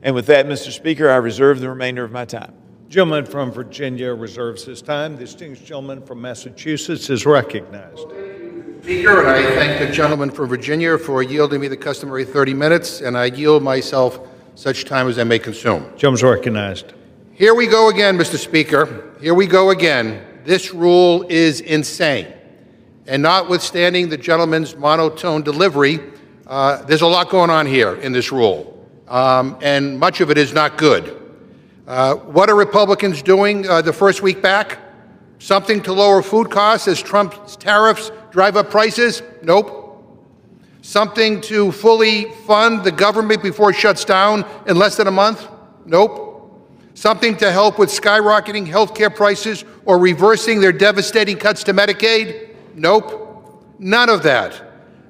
And with that, Mr. Speaker, I reserve the remainder of my time. Gentleman from Virginia reserves his time. The distinguished gentleman from Massachusetts is recognized. Speaker, and I thank the gentleman from Virginia for yielding me the customary 30 minutes, and I yield myself such time as I may consume. Gentleman's recognized. Here we go again, Mr. Speaker. Here we go again. This rule is insane. And notwithstanding the gentleman's monotone delivery, there's a lot going on here in this rule, and much of it is not good. What are Republicans doing the first week back? Something to lower food costs as Trump's tariffs drive up prices? Nope. Something to fully fund the government before it shuts down in less than a month? Nope. Something to help with skyrocketing health care prices or reversing their devastating cuts to Medicaid? Nope. None of that.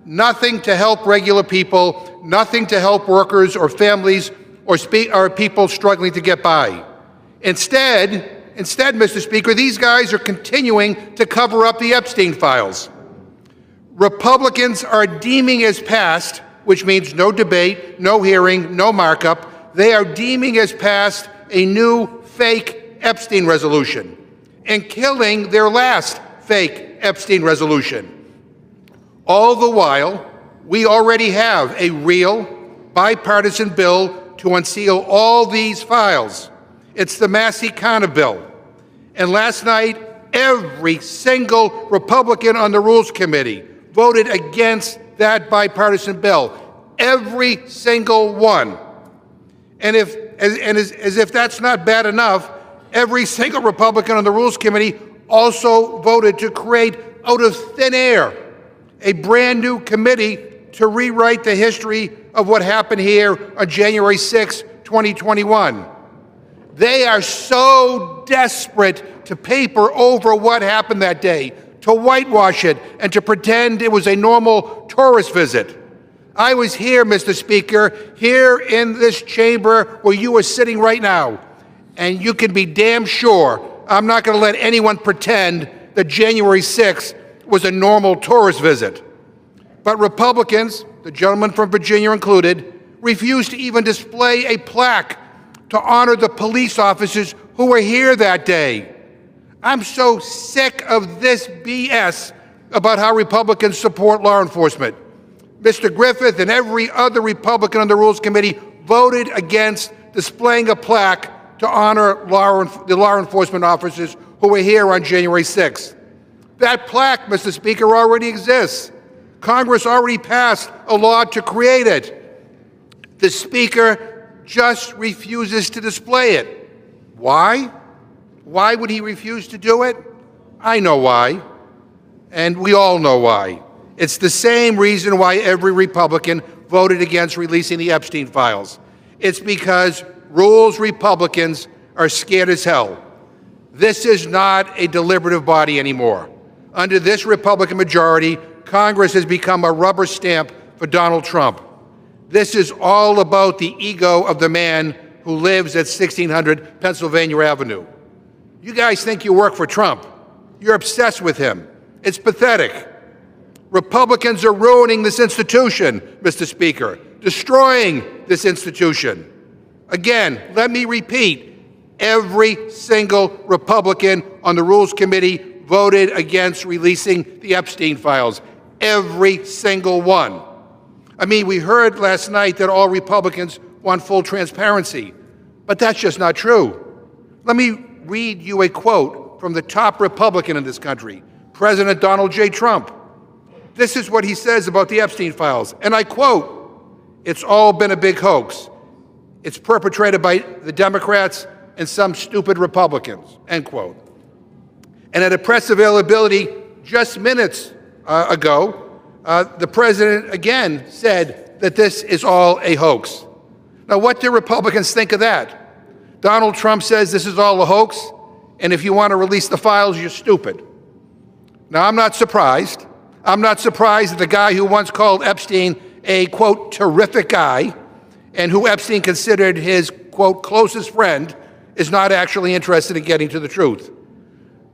Nothing to help regular people, nothing to help workers or families or people struggling to get by. Instead, Mr. Speaker, these guys are continuing to cover up the Epstein files. Republicans are deeming as passed, which means no debate, no hearing, no markup. They are deeming as passed a new fake Epstein resolution and killing their last fake Epstein resolution. All the while, we already have a real bipartisan bill to unseal all these files. It's the Massey-Connor bill. And last night, every single Republican on the Rules Committee voted against that bipartisan bill. Every single one. And as if that's not bad enough, every single Republican on the Rules Committee also voted to create out of thin air a brand new committee to rewrite the history of what happened here on January 6, 2021. They are so desperate to paper over what happened that day, to whitewash it, and to pretend it was a normal tourist visit. I was here, Mr. Speaker, here in this chamber where you are sitting right now, and you can be damn sure I'm not going to let anyone pretend that January 6th was a normal tourist visit. But Republicans, the gentleman from Virginia included, refused to even display a plaque to honor the police officers who were here that day. I'm so sick of this BS about how Republicans support law enforcement. Mr. Griffith and every other Republican on the Rules Committee voted against displaying a plaque to honor the law enforcement officers who were here on January 6th. That plaque, Mr. Speaker, already exists. Congress already passed a law to create it. The Speaker just refuses to display it. Why? Why would he refuse to do it? I know why, and we all know why. It's the same reason why every Republican voted against releasing the Epstein files. It's because Rules Republicans are scared as hell. This is not a deliberative body anymore. Under this Republican majority, Congress has become a rubber stamp for Donald Trump. This is all about the ego of the man who lives at 1600 Pennsylvania Avenue. You guys think you work for Trump. You're obsessed with him. It's pathetic. Republicans are ruining this institution, Mr. Speaker, destroying this institution. Again, let me repeat, every single Republican on the Rules Committee voted against releasing the Epstein files. Every single one. I mean, we heard last night that all Republicans want full transparency, but that's just not true. Let me read you a quote from the top Republican in this country, President Donald J. Trump. This is what he says about the Epstein files, and I quote, "It's all been a big hoax. It's perpetrated by the Democrats and some stupid Republicans," end quote. And at a press availability just minutes ago, the president again said that this is all a hoax. Now, what do Republicans think of that? Donald Trump says this is all a hoax, and if you want to release the files, you're stupid. Now, I'm not surprised. I'm not surprised that the guy who once called Epstein a, quote, terrific guy, and who Epstein considered his, quote, closest friend, is not actually interested in getting to the truth.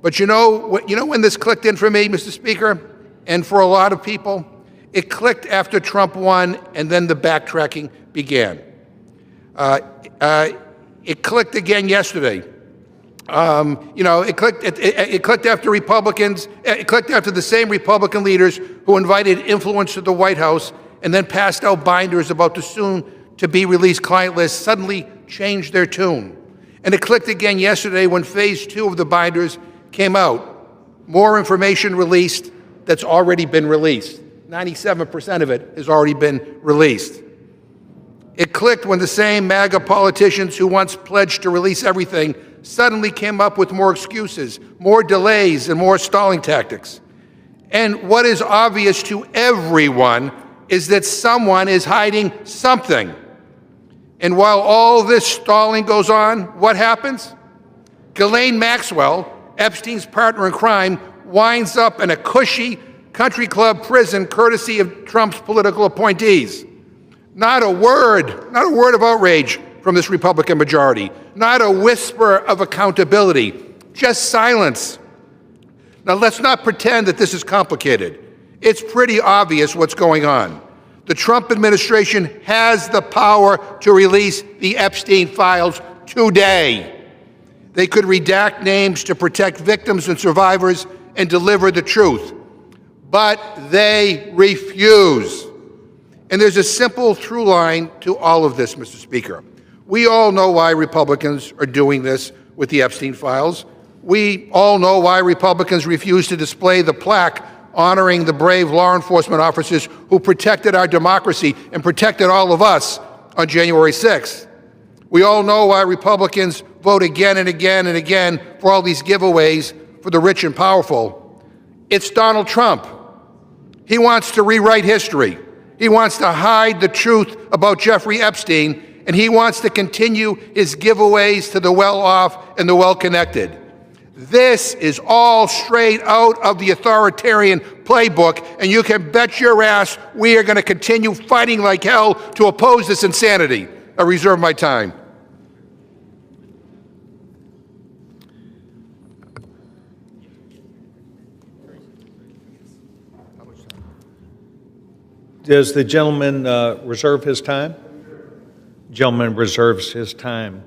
But you know when this clicked in for me, Mr. Speaker, and for a lot of people? It clicked after Trump won, and then the backtracking began. It clicked again yesterday. It clicked after Republicans. It clicked after the same Republican leaders who invited influence to the White House and then passed out binders about the soon-to-be-released client list suddenly changed their tune. And it clicked again yesterday when Phase 2 of the binders came out. More information released that's already been released. 97% of it has already been released. It clicked when the same MAGA politicians who once pledged to release everything suddenly came up with more excuses, more delays, and more stalling tactics. And what is obvious to everyone is that someone is hiding something. And while all this stalling goes on, what happens? Ghislaine Maxwell, Epstein's partner in crime, winds up in a cushy country club prison courtesy of Trump's political appointees. Not a word of outrage from this Republican majority. Not a whisper of accountability. Just silence. Now, let's not pretend that this is complicated. It's pretty obvious what's going on. The Trump administration has the power to release the Epstein files today. They could redact names to protect victims and survivors and deliver the truth. But they refuse. And there's a simple through line to all of this, Mr. Speaker. We all know why Republicans are doing this with the Epstein files. We all know why Republicans refuse to display the plaque honoring the brave law enforcement officers who protected our democracy and protected all of us on January 6th. We all know why Republicans vote again and again and again for all these giveaways for the rich and powerful. It's Donald Trump. He wants to rewrite history. He wants to hide the truth about Jeffrey Epstein, and he wants to continue his giveaways to the well-off and the well-connected. This is all straight out of the authoritarian playbook, and you can bet your ass we are going to continue fighting like hell to oppose this insanity. I reserve my time. Does the gentleman reserve his time? Gentleman reserves his time.